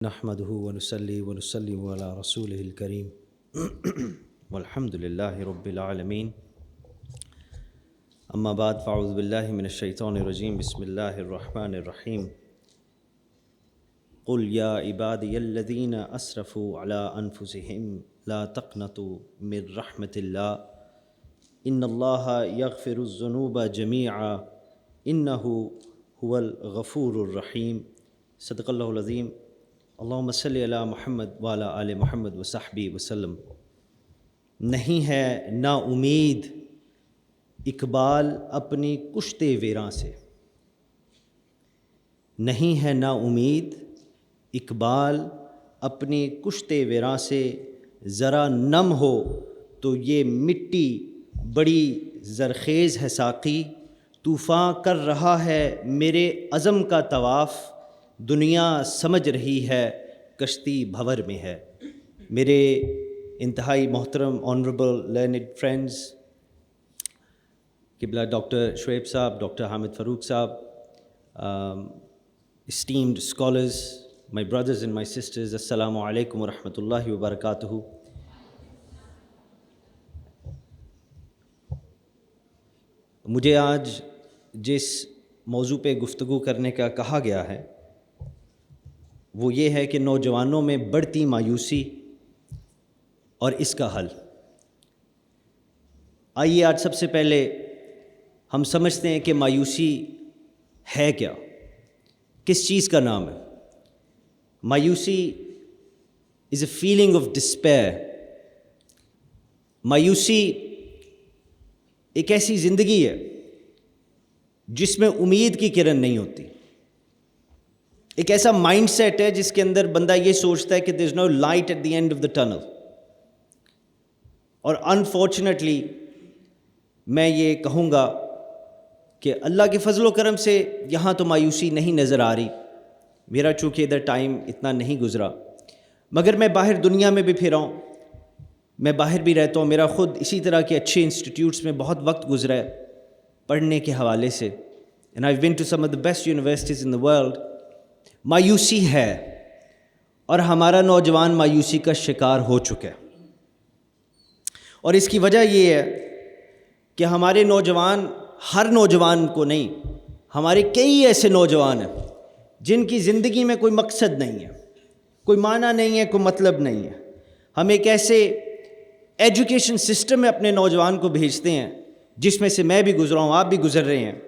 نحمده ونصلي ونسلم على رسوله الكريم والحمد لله رب العالمين. اما بعد فاعوذ بالله من الشيطان الرجيم. بسم الله الرحمن الرحيم. قل يا عبادي الذين اسرفوا على انفسهم لا تقنطوا من رحمة الله ان الله يغفر الذنوب جميعا انه هو الغفور الرحيم. صدق اللہ العظیم. اللہم صلی علی محمد وعلی آل محمد وصحبہ وسلم. نہیں ہے نا امید اقبال اپنی کشتے ویراں سے، نہیں ہے نا امید اقبال اپنی کشتے ویراں سے، ذرا نم ہو تو یہ مٹی بڑی زرخیز ہے ساقی، طوفان کر رہا ہے میرے عزم کا طواف، دنیا سمجھ رہی ہے کشتی بھور میں ہے. میرے انتہائی محترم آنریبل لرنڈ فرینڈز، قبلہ ڈاکٹر شعیب صاحب، ڈاکٹر حامد فاروق صاحب، esteemed scholars, my brothers and my sisters, السلام علیکم ورحمۃ اللہ وبرکاتہ. مجھے آج جس موضوع پہ گفتگو کرنے کا کہا گیا ہے وہ یہ ہے کہ نوجوانوں میں بڑھتی مایوسی اور اس کا حل. آئیے آج سب سے پہلے ہم سمجھتے ہیں کہ مایوسی ہے کیا، کس چیز کا نام ہے. مایوسی از اے فیلنگ آف ڈسپیئر. مایوسی ایک ایسی زندگی ہے جس میں امید کی کرن نہیں ہوتی. ایک ایسا مائنڈ سیٹ ہے جس کے اندر بندہ یہ سوچتا ہے کہ there is no light at the end of the tunnel. اور انفارچونیٹلی میں یہ کہوں گا کہ اللہ کے فضل و کرم سے یہاں تو مایوسی نہیں نظر آ رہی. میرا چونکہ ادھر ٹائم اتنا نہیں گزرا، مگر میں باہر دنیا میں بھی پھرا ہوں، میں باہر بھی رہتا ہوں. میرا خود اسی طرح کے اچھے انسٹیٹیوٹس میں بہت وقت گزرا ہے پڑھنے کے حوالے سے. And I been to some of the best universities in the world. مایوسی ہے اور ہمارا نوجوان مایوسی کا شکار ہو چکا ہے. اور اس کی وجہ یہ ہے کہ ہمارے نوجوان، ہر نوجوان کو نہیں، ہمارے کئی ایسے نوجوان ہیں جن کی زندگی میں کوئی مقصد نہیں ہے، کوئی معنی نہیں ہے، کوئی مطلب نہیں ہے. ہم ایک ایسے ایجوکیشن سسٹم میں اپنے نوجوان کو بھیجتے ہیں جس میں سے میں بھی گزرا ہوں، آپ بھی گزر رہے ہیں،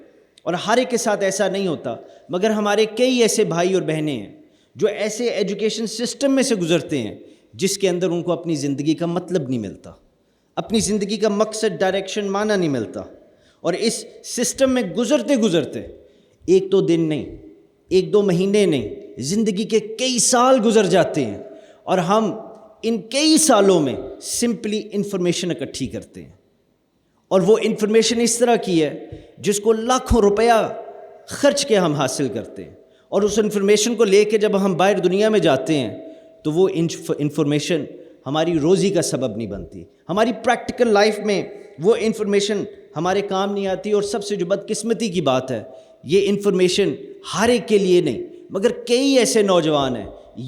اور ہر ایک کے ساتھ ایسا نہیں ہوتا. مگر ہمارے کئی ایسے بھائی اور بہنیں ہیں جو ایسے ایجوکیشن سسٹم میں سے گزرتے ہیں جس کے اندر ان کو اپنی زندگی کا مطلب نہیں ملتا، اپنی زندگی کا مقصد، ڈائریکشن، معنی نہیں ملتا. اور اس سسٹم میں گزرتے گزرتے ایک دو دن نہیں، ایک دو مہینے نہیں، زندگی کے کئی سال گزر جاتے ہیں، اور ہم ان کئی سالوں میں سمپلی انفارمیشن اکٹھی کرتے ہیں. اور وہ انفارمیشن اس طرح کی ہے جس کو لاکھوں روپیہ خرچ کے ہم حاصل کرتے ہیں. اور اس انفارمیشن کو لے کے جب ہم باہر دنیا میں جاتے ہیں تو وہ انفارمیشن ہماری روزی کا سبب نہیں بنتی. ہماری پریکٹیکل لائف میں وہ انفارمیشن ہمارے کام نہیں آتی. اور سب سے جو بدقسمتی کی بات ہے، یہ انفارمیشن ہر ایک کے لیے نہیں، مگر کئی ایسے نوجوان ہیں،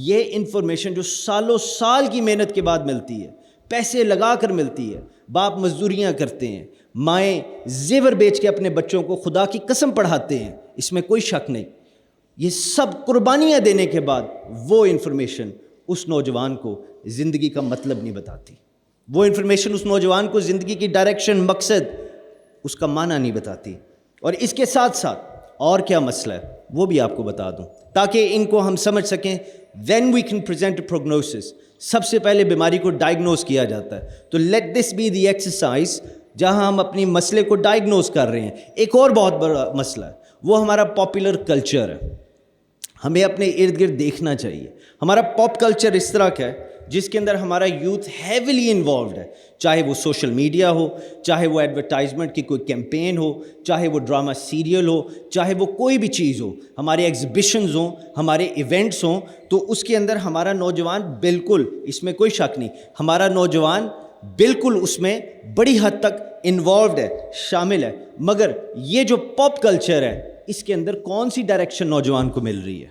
یہ انفارمیشن جو سالوں سال کی محنت کے بعد ملتی ہے، پیسے لگا کر ملتی ہے، باپ مزدوریاں کرتے ہیں، مائیں زیور بیچ کے اپنے بچوں کو خدا کی قسم پڑھاتے ہیں، اس میں کوئی شک نہیں. یہ سب قربانیاں دینے کے بعد وہ انفارمیشن اس نوجوان کو زندگی کا مطلب نہیں بتاتی. وہ انفارمیشن اس نوجوان کو زندگی کی ڈائریکشن، مقصد، اس کا معنی نہیں بتاتی. اور اس کے ساتھ ساتھ اور کیا مسئلہ ہے وہ بھی آپ کو بتا دوں تاکہ ان کو ہم سمجھ سکیں. When we can present a prognosis, سب سے پہلے بیماری کو ڈائگنوز کیا جاتا ہے. تو let this be the exercise جہاں ہم اپنی مسئلے کو ڈائگنوز کر رہے ہیں. ایک اور بہت بڑا مسئلہ ہے وہ ہمارا پاپولر کلچر ہے. ہمیں اپنے ارد گرد دیکھنا چاہیے. ہمارا پاپ کلچر اس طرح کا ہے جس کے اندر ہمارا یوتھ ہیویلی انوالوڈ ہے، چاہے وہ سوشل میڈیا ہو، چاہے وہ ایڈورٹائزمنٹ کی کوئی کیمپین ہو، چاہے وہ ڈرامہ سیریل ہو، چاہے وہ کوئی بھی چیز ہو، ہمارے ایگزیبیشنز ہوں، ہمارے ایونٹس ہوں. تو اس کے اندر ہمارا نوجوان بالکل، اس میں کوئی شک نہیں، ہمارا نوجوان بالکل اس میں بڑی حد تک انوالوڈ ہے، شامل ہے. مگر یہ جو پاپ کلچر ہے اس کے اندر کون سی ڈائریکشن نوجوان کو مل رہی ہے؟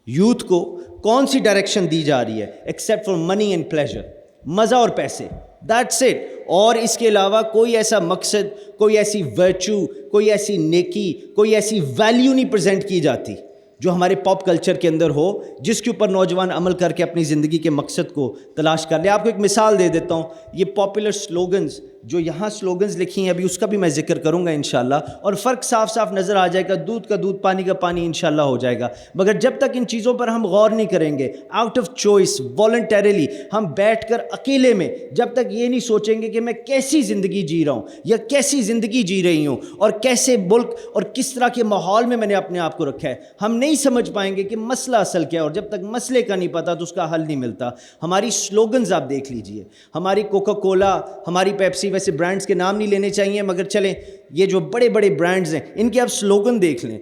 یوتھ کو کون سی ڈائریکشن دی جا رہی ہے؟ Except for money and pleasure, مزہ اور پیسے، دیٹس اٹ. اور اس کے علاوہ کوئی ایسا مقصد، کوئی ایسی ورچو، کوئی ایسی نیکی، کوئی ایسی ویلیو نہیں پریزنٹ کی جاتی جو ہمارے پاپ کلچر کے اندر ہو، جس کے اوپر نوجوان عمل کر کے اپنی زندگی کے مقصد کو تلاش کر لے. آپ کو ایک مثال دے دیتا ہوں. یہ پاپولر سلوگنز جو یہاں سلوگنز لکھی ہیں ابھی اس کا بھی میں ذکر کروں گا انشاءاللہ، اور فرق صاف صاف نظر آ جائے گا. دودھ کا دودھ، پانی کا پانی انشاءاللہ ہو جائے گا. مگر جب تک ان چیزوں پر ہم غور نہیں کریں گے، آؤٹ آف چوائس، والنٹریلی، ہم بیٹھ کر اکیلے میں جب تک یہ نہیں سوچیں گے کہ میں کیسی زندگی جی رہا ہوں یا کیسی زندگی جی رہی ہوں اور کیسے ملک اور کس طرح کے ماحول میں نے اپنے آپ کو رکھا ہے، ہم نہیں سمجھ پائیں گے کہ مسئلہ اصل کیا ہے. اور جب تک مسئلے کا نہیں پتہ تو اس کا حل نہیں ملتا. ہماری سلوگنز آپ دیکھ لیجئے، ہماری کوکا کولا، ہماری پیپسی، ویسے برانڈز کے نام نہیں لینے چاہیے مگر چلیں یہ جو بڑے بڑے برانڈز ہیں ان کے آپ سلوگن دیکھ لیں.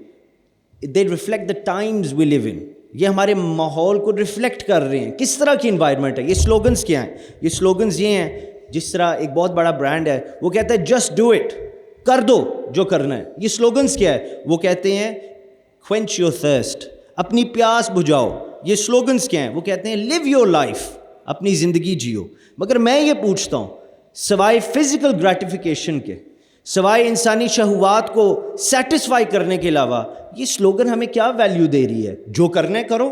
they reflect the times we live in. یہ ہمارے ماحول کو ریفلیکٹ کر رہے ہیں، کس طرح کی انوائرمنٹ ہے. یہ سلوگنز کیا ہیں؟ یہ سلوگنز یہ ہیں جس طرح ایک بہت بڑا برانڈ ہے وہ کہتا ہے جسٹ ڈو اٹ، کر دو جو کرنا ہے. یہ سلوگنز کیا ہے؟ وہ کہتے ہیں quench your thirst، اپنی پیاس بجھاؤ. یہ سلوگنز کیا ہیں؟ وہ کہتے ہیں live your life، اپنی زندگی جیو. مگر میں یہ پوچھتا ہوں، سوائے فزیکل گریٹیفیکیشن کے، سوائے انسانی شہوات کو سیٹسفائی کرنے کے علاوہ یہ سلوگن ہمیں کیا ویلیو دے رہی ہے؟ جو کرنا ہے کرو،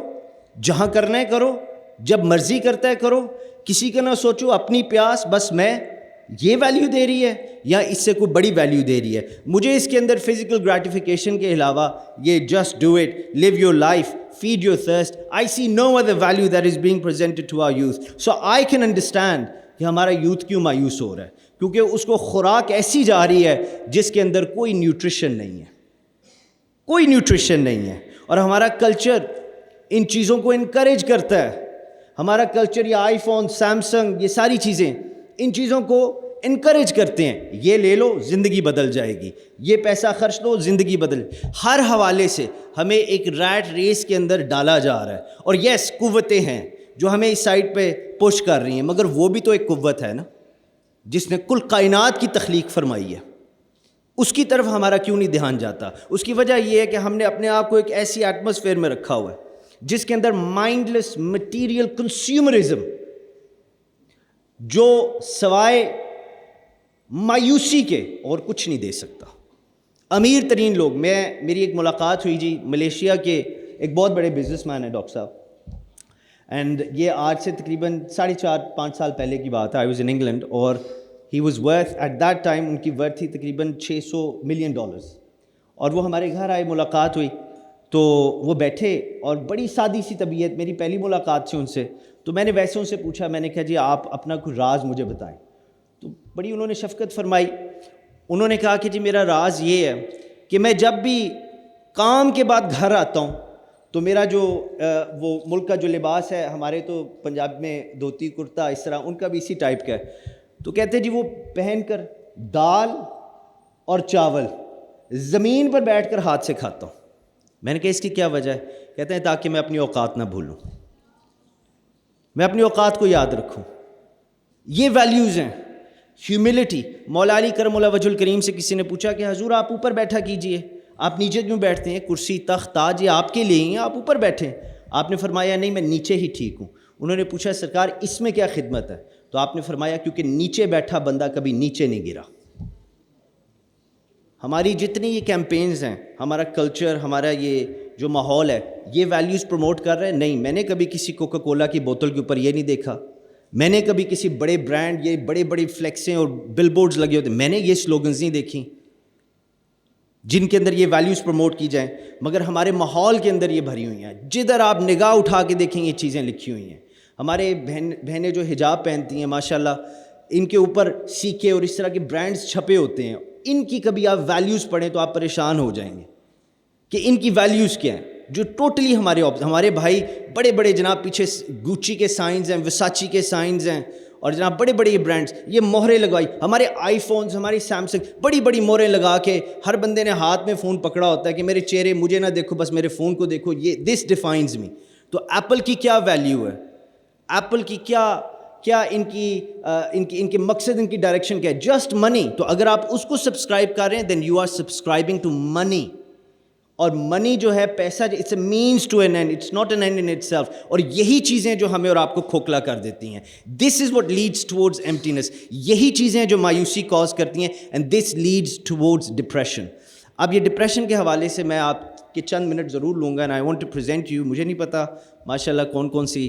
جہاں کرنا ہے کرو، جب مرضی کرتا ہے کرو، کسی کا نہ سوچو، اپنی پیاس بس میں. یہ ویلیو دے رہی ہے یا اس سے کوئی بڑی ویلیو دے رہی ہے؟ مجھے اس کے اندر فزیکل گریٹیفیکیشن کے علاوہ یہ just do it, live your life, feed your thirst, I see no other value that is being presented to our youth. So I can understand کہ ہمارا یوتھ کیوں مایوس ہو رہا ہے، کیونکہ اس کو خوراک ایسی جا رہی ہے جس کے اندر کوئی نیوٹریشن نہیں ہے، کوئی نیوٹریشن نہیں ہے. اور ہمارا کلچر ان چیزوں کو انکریج کرتا ہے. ہمارا کلچر، یہ آئی فون، سیمسنگ، یہ ساری چیزیں ان چیزوں کو انکریج کرتے ہیں. یہ لے لو زندگی بدل جائے گی، یہ پیسہ خرچ دو زندگی بدل. ہر حوالے سے ہمیں ایک ریٹ ریس کے اندر ڈالا جا رہا ہے. اور یس، قوتیں ہیں جو ہمیں اس سائڈ پہ پش کر رہی ہیں، مگر وہ بھی تو ایک قوت ہے نا جس نے کل کائنات کی تخلیق فرمائی ہے. اس کی طرف ہمارا کیوں نہیں دھیان جاتا؟ اس کی وجہ یہ ہے کہ ہم نے اپنے آپ کو ایک ایسی ایٹماسفیئر میں رکھا ہوا ہے جس کے اندر مائنڈ لیس مٹیریل کنزیومرزم، جو سوائے مایوسی کے اور کچھ نہیں دے سکتا. امیر ترین لوگ، میری ایک ملاقات ہوئی جی ملیشیا کے ایک بہت بڑے بزنس مین ہیں ڈاکٹر صاحب، اینڈ یہ آج سے تقریباً 4.5-5 سال پہلے کی بات ہے. آئی واز ان انگلینڈ اور he was worth at that time, ان کی ورتھ تھی تقریباً $600 ملین. اور وہ ہمارے گھر آئے، ملاقات ہوئی تو وہ بیٹھے اور بڑی سادی سی طبیعت، میری پہلی ملاقات تھی ان سے. تو میں نے ویسے ان سے پوچھا، میں نے کہا جی آپ اپنا کوئی راز مجھے بتائیں. تو بڑی انہوں نے شفقت فرمائی. انہوں نے کہا کہ جی میرا راز یہ ہے کہ میں جب بھی کام کے بعد گھر آتا ہوں تو میرا جو وہ ملک کا جو لباس ہے، ہمارے تو پنجاب میں دھوتی کرتا اس طرح، ان کا بھی اسی ٹائپ کا ہے. تو کہتے جی وہ پہن کر دال اور چاول زمین پر بیٹھ کر ہاتھ سے کھاتا ہوں. میں نے کہا اس کی کیا وجہ ہے؟ کہتے ہیں تاکہ میں اپنی اوقات نہ بھولوں، میں اپنی اوقات کو یاد رکھوں. یہ ویلیوز ہیں. ہیوملٹی. مولا علی کرم اللہ وجہ الکریم سے کسی نے پوچھا کہ حضور آپ اوپر بیٹھا کیجئے، آپ نیچے کیوں بیٹھتے ہیں؟ کرسی، تخت، تاج یہ آپ کے لیے ہیں، آپ اوپر بیٹھیں. آپ نے فرمایا نہیں، میں نیچے ہی ٹھیک ہوں. انہوں نے پوچھا سرکار اس میں کیا خدمت ہے؟ تو آپ نے فرمایا کیونکہ نیچے بیٹھا بندہ کبھی نیچے نہیں گرا. ہماری جتنی یہ کیمپینز ہیں، ہمارا کلچر، ہمارا یہ جو ماحول ہے، یہ ویلیوز پروموٹ کر رہے ہیں؟ نہیں. میں نے کبھی کسی کوکا کولا کی بوتل کے اوپر یہ نہیں دیکھا. میں نے کبھی کسی بڑے برانڈ، یہ بڑے بڑے فلیکسیں اور بل بورڈز لگے ہوتے، میں نے یہ سلوگنز نہیں دیکھی جن کے اندر یہ ویلیوز پروموٹ کی جائیں. مگر ہمارے ماحول کے اندر یہ بھری ہوئی ہیں. جدھر آپ نگاہ اٹھا کے دیکھیں یہ چیزیں لکھی ہوئی ہیں. ہمارے بہنیں جو حجاب پہنتی ہیں ماشاءاللہ، ان کے اوپر سیکھے اور اس طرح کے برانڈز چھپے ہوتے ہیں. ان کی کبھی آپ ویلیوز پڑھیں تو آپ پریشان ہو جائیں گے کہ ان کی ویلیوز کیا ہیں، جو ٹوٹلی ہمارے بھائی بڑے بڑے جناب پیچھے گوچی کے سائنز ہیں، وساچی کے سائنز ہیں، اور جناب بڑے بڑے یہ برانڈز، یہ مہریں لگوائی. ہمارے آئی فونز، ہماری سیمسنگ، بڑی بڑی مہریں لگا کے ہر بندے نے ہاتھ میں فون پکڑا ہوتا ہے کہ میرے چہرے مجھے نہ دیکھو، بس میرے فون کو دیکھو. یہ دس ڈیفائنز می. تو ایپل کی کیا ویلیو ہے؟ ایپل کی کیا ان کے مقصد، ان کی ڈائریکشن کیا ہے؟ Just money. تو اگر آپ اس کو سبسکرائب کر رہے ہیں then you are subscribing to money. اور منی جو ہے پیسہ it's a means to an end, it's not an end in itself. اور یہی چیزیں جو ہمیں اور آپ کو کھوکھلا کر دیتی ہیں. دس از واٹ لیڈس ٹورڈز ایمٹینس. یہی چیزیں جو مایوسی کاز کرتی ہیں, and this leads towards depression. اب یہ ڈپریشن کے حوالے سے میں آپ کے چند منٹ ضرور لوں گا, and I want to present you. مجھے نہیں پتا ماشاء اللہ کون کون سی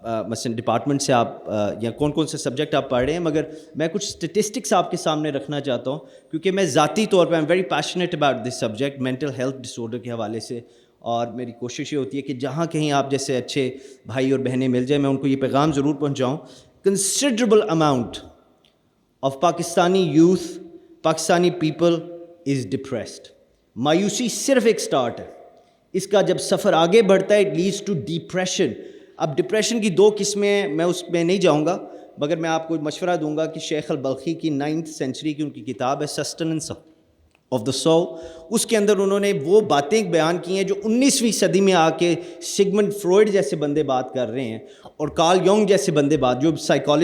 مثلاً ڈپارٹمنٹ سے آپ یا کون کون سے سبجیکٹ آپ پڑھ رہے ہیں, مگر میں کچھ اسٹیٹسٹکس آپ کے سامنے رکھنا چاہتا ہوں, کیونکہ میں ذاتی طور پہ I am very passionate about this subject mental health disorder کے حوالے سے. اور میری کوشش یہ ہوتی ہے کہ جہاں کہیں آپ جیسے اچھے بھائی اور بہنیں مل جائیں, میں ان کو یہ پیغام ضرور پہنچاؤں. Considerable amount of Pakistani youth, Pakistani people is depressed. مایوسی صرف ایک سٹارٹ ہے, اس کا جب سفر آگے بڑھتا ہے اٹ لیڈس ٹو ڈپریشن. اب ڈپریشن کی دو قسمیں ہیں, میں اس میں نہیں جاؤں گا, مگر میں آپ کو مشورہ دوں گا کہ شیخ البلخی کی 9th سینچری کی ان کی کتاب ہے سسٹننس آف دا سول, اس کے اندر انہوں نے وہ باتیں بیان کی ہیں جو 19ویں صدی میں آ کے سگمنڈ فروئڈ جیسے بندے بات کر رہے ہیں, اور کارل یونگ جیسے بندے بات, جو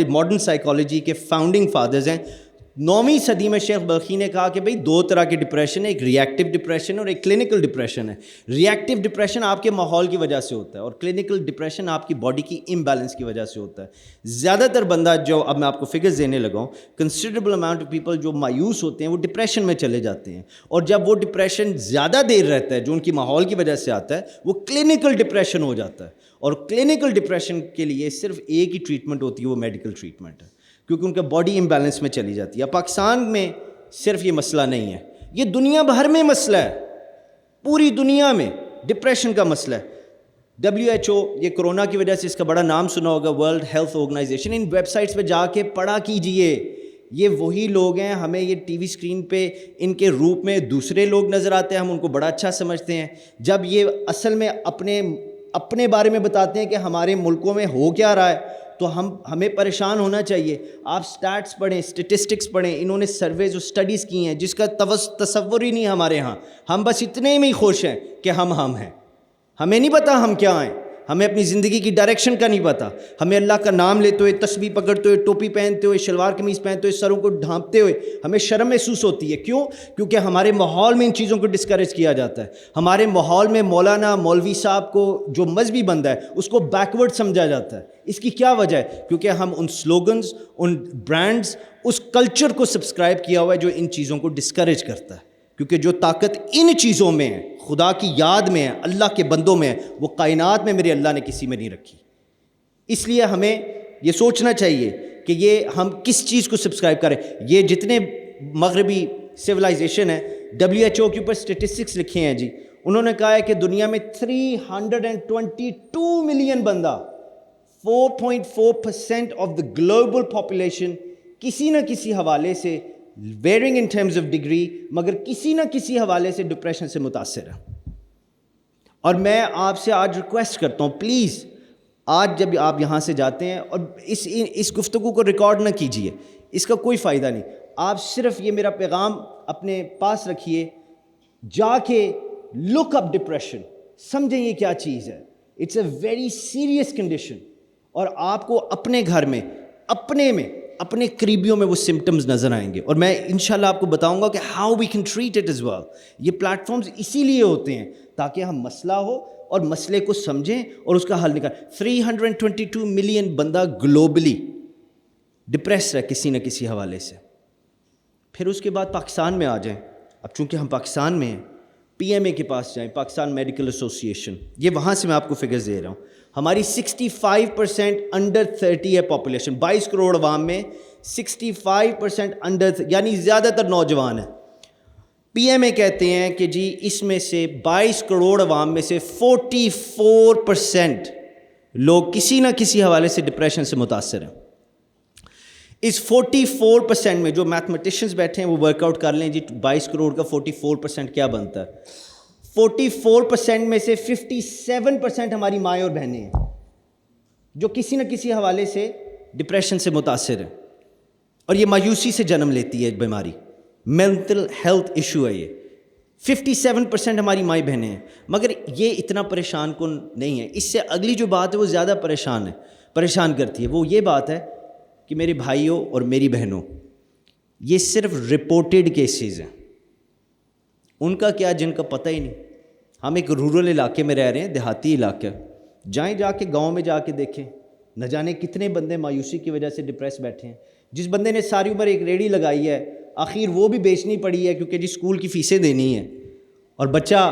ماڈرن سائیکالوجی کے فاؤنڈنگ فادرز ہیں. 9ویں صدی میں شیخ بلخی نے کہا کہ بھئی دو طرح کے ڈپریشن ہے, ایک ری ایکٹیو ڈپریشن اور ایک کلینکل ڈپریشن ہے. ری ایکٹیو ڈپریشن آپ کے ماحول کی وجہ سے ہوتا ہے, اور کلینکل ڈپریشن آپ کی باڈی کی امبیلنس کی وجہ سے ہوتا ہے. زیادہ تر بندہ جو, اب میں آپ کو فگرز دینے لگا ہوں, کنسیڈریبل اماؤنٹ آف پیپل جو مایوس ہوتے ہیں وہ ڈپریشن میں چلے جاتے ہیں, اور جب وہ ڈپریشن زیادہ دیر رہتا ہے جو ان کی ماحول کی وجہ سے آتا ہے وہ کلینکل ڈپریشن ہو جاتا ہے. اور کلینکل ڈپریشن کے لیے صرف ایک ہی ٹریٹمنٹ ہوتی ہے, وہ میڈیکل ٹریٹمنٹ ہے, کیونکہ ان کا باڈی امبیلنس میں چلی جاتی ہے. پاکستان میں صرف یہ مسئلہ نہیں ہے, یہ دنیا بھر میں مسئلہ ہے, پوری دنیا میں ڈپریشن کا مسئلہ ہے. WHO, یہ کرونا کی وجہ سے اس کا بڑا نام سنا ہوگا, world health organization, in web sites پہ جا کے پڑھا کیجئے. یہ وہی لوگ ہیں, ہمیں یہ ٹی وی اسکرین پہ ان کے روپ میں دوسرے لوگ نظر آتے ہیں, ہم ان کو بڑا اچھا سمجھتے ہیں, جب یہ اصل میں اپنے بارے میں بتاتے ہیں کہ ہمارے ملکوں میں ہو کیا رہا ہے, تو ہمیں پریشان ہونا چاہیے. آپ سٹیٹس پڑھیں, اسٹیٹسٹکس پڑھیں, انہوں نے سرویز اور اسٹڈیز کی ہیں جس کا تصور ہی نہیں ہمارے ہاں. ہم بس اتنے میں ہی خوش ہیں کہ ہم ہیں, ہمیں نہیں پتا ہم کیا ہیں, ہمیں اپنی زندگی کی ڈائریکشن کا نہیں پتا. ہمیں اللہ کا نام لیتے ہوئے, تسبیح پکڑتے ہوئے, ٹوپی پہنتے ہوئے, شلوار قمیض پہنتے ہوئے, سروں کو ڈھانپتے ہوئے ہمیں شرم محسوس ہوتی ہے. کیوں؟ کیونکہ ہمارے ماحول میں ان چیزوں کو ڈسکریج کیا جاتا ہے. ہمارے ماحول میں مولانا, مولوی صاحب کو جو مذہبی بندہ ہے اس کو بیکورڈ سمجھا جاتا ہے. اس کی کیا وجہ ہے؟ کیونکہ ہم ان سلوگنز, ان برانڈز, اس کلچر کو سبسکرائب کیا ہوا ہے جو ان چیزوں کو ڈسکریج کرتا ہے. کیونکہ جو طاقت ان چیزوں میں ہے, خدا کی یاد میں ہے, اللہ کے بندوں میں ہے, وہ کائنات میں میرے اللہ نے کسی میں نہیں رکھی. اس لیے ہمیں یہ سوچنا چاہیے کہ یہ ہم کس چیز کو سبسکرائب کریں. یہ جتنے مغربی سویلائزیشن ہے, WHO کے اوپر اسٹیٹسٹکس لکھے ہیں جی, انہوں نے کہا ہے کہ دنیا میں 322 ملین بندہ, 4.4% آف دا گلوبل پاپولیشن کسی نہ کسی حوالے سے, wearing in terms of degree, مگر کسی نہ کسی حوالے سے ڈپریشن سے متاثر ہے. اور میں آپ سے آج ریکویسٹ کرتا ہوں, پلیز آج جب آپ یہاں سے جاتے ہیں, اور اس گفتگو کو ریکارڈ نہ کیجیے, اس کا کوئی فائدہ نہیں. آپ صرف یہ میرا پیغام اپنے پاس رکھیے, جا کے لک اپ ڈپریشن, سمجھیں یہ کیا چیز ہے. It's a very serious condition, اور آپ کو اپنے گھر میں, اپنے قریبیوں میں وہ سمٹمز نظر آئیں گے. اور میں انشاءاللہ آپ کو بتاؤں گا کہ how we can treat it as well. یہ پلیٹ فارمز اسی لیے ہوتے ہیں تاکہ ہم مسئلہ ہو اور مسئلے کو سمجھیں اور اس کا حل نکالیں. 322 ملین بندہ گلوبلی ڈپریس ہے کسی نہ کسی حوالے سے. پھر اس کے بعد پاکستان میں آ جائیں. اب چونکہ ہم پاکستان میں ہیں, PMA کے پاس جائیں, پاکستان میڈیکل ایسوسیشن, یہ وہاں سے میں آپ کو فگرز دے رہا ہوں. ہماری 65% انڈر 30 ہے پاپولیشن. 22 کروڑ عوام میں 65% انڈر, یعنی زیادہ تر نوجوان ہیں. PMA کہتے ہیں کہ جی اس میں سے 22 کروڑ عوام میں سے 44% لوگ کسی نہ کسی حوالے سے ڈپریشن سے متاثر ہیں. اس 44% میں جو میتھمیٹیشنز بیٹھے ہیں وہ ورک آؤٹ کر لیں جی 22 کروڑ کا 44% کیا بنتا ہے. 44% میں سے 57% ہماری مائیں اور بہنیں ہیں جو کسی نہ کسی حوالے سے ڈپریشن سے متاثر ہیں, اور یہ مایوسی سے جنم لیتی ہے بیماری, مینٹل ہیلتھ ایشو ہے یہ. 57% ہماری مائیں بہنیں ہیں, مگر یہ اتنا پریشان کن نہیں ہے. اس سے اگلی جو بات ہے وہ زیادہ پریشان کرتی ہے. وہ یہ بات ہے کہ میرے بھائیوں اور میری بہنوں, یہ صرف رپورٹڈ کیسز ہیں, ان کا کیا جن کا پتہ ہی نہیں. ہم ایک رورل علاقے میں رہ رہے ہیں, دیہاتی علاقہ, جائیں جا کے گاؤں میں جا کے دیکھیں, نہ جانے کتنے بندے مایوسی کی وجہ سے ڈپریس بیٹھے ہیں. جس بندے نے ساری عمر ایک ریڑھی لگائی ہے, آخر وہ بھی بیچنی پڑی ہے کیونکہ جی اسکول کی فیسیں دینی ہیں, اور بچہ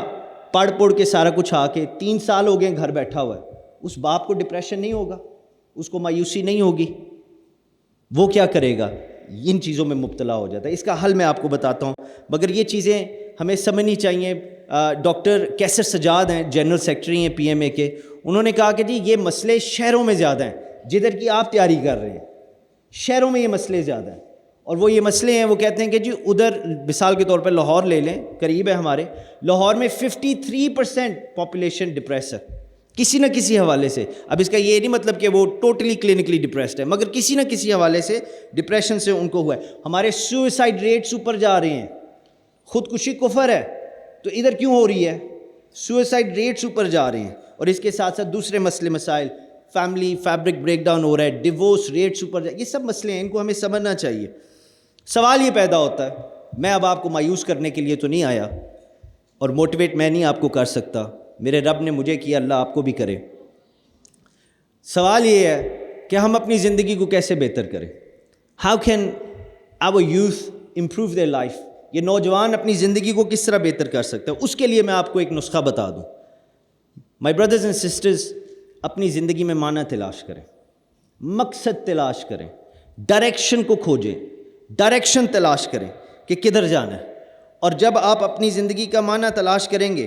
پڑھ کے سارا کچھ آ کے 3 سال ہو گئے گھر بیٹھا ہوا ہے. اس باپ کو ڈپریشن نہیں ہوگا, اس کو مایوسی نہیں ہوگی, وہ کیا کرے گا؟ ان چیزوں میں مبتلا ہو جاتا ہے. اس کا حل میں آپ کو بتاتا ہوں, مگر یہ چیزیں ہمیں سمجھنی چاہیے. ڈاکٹر کیسر سجاد ہیں, جنرل سیکرٹری ہیں PMA کے, انہوں نے کہا کہ جی یہ مسئلے شہروں میں زیادہ ہیں جدھر کی آپ تیاری کر رہے ہیں. شہروں میں یہ مسئلے زیادہ ہیں, اور وہ یہ مسئلے ہیں, وہ کہتے ہیں کہ جی ادھر مثال کے طور پہ لاہور لے لیں, قریب ہے ہمارے, لاہور میں 53% پاپولیشن ڈپریس ہے کسی نہ کسی حوالے سے. اب اس کا یہ نہیں مطلب کہ وہ ٹوٹلی کلینکلی ڈپریسڈ ہے, مگر کسی نہ کسی حوالے سے ڈپریشن سے ان کو ہوا ہے. ہمارے سوئسائڈ ریٹس اوپر جا رہے ہیں. خودکشی کفر ہے تو ادھر کیوں ہو رہی ہے؟ سوئسائڈ ریٹس اوپر جا رہے ہیں. اور اس کے ساتھ ساتھ دوسرے مسائل, فیملی فیبرک بریک ڈاؤن ہو رہا ہے, ڈیورس ریٹس اوپر جا, یہ سب مسئلے ہیں, ان کو ہمیں سمجھنا چاہیے. سوال یہ پیدا ہوتا ہے, میں اب آپ کو مایوس کرنے کے لیے تو نہیں آیا, اور موٹیویٹ میں نہیں آپ کو کر سکتا, میرے رب نے مجھے کیا, اللہ آپ کو بھی کرے. سوال یہ ہے کہ ہم اپنی زندگی کو کیسے بہتر کریں. How can our youth improve their life. یہ نوجوان اپنی زندگی کو کس طرح بہتر کر سکتے ہیں. اس کے لیے میں آپ کو ایک نسخہ بتا دوں. مائی بردرز اینڈ سسٹرز, اپنی زندگی میں معنی تلاش کریں, مقصد تلاش کریں, ڈائریکشن کو کھوجیں, ڈائریکشن تلاش کریں کہ کدھر جانا ہے. اور جب آپ اپنی زندگی کا معنی تلاش کریں گے,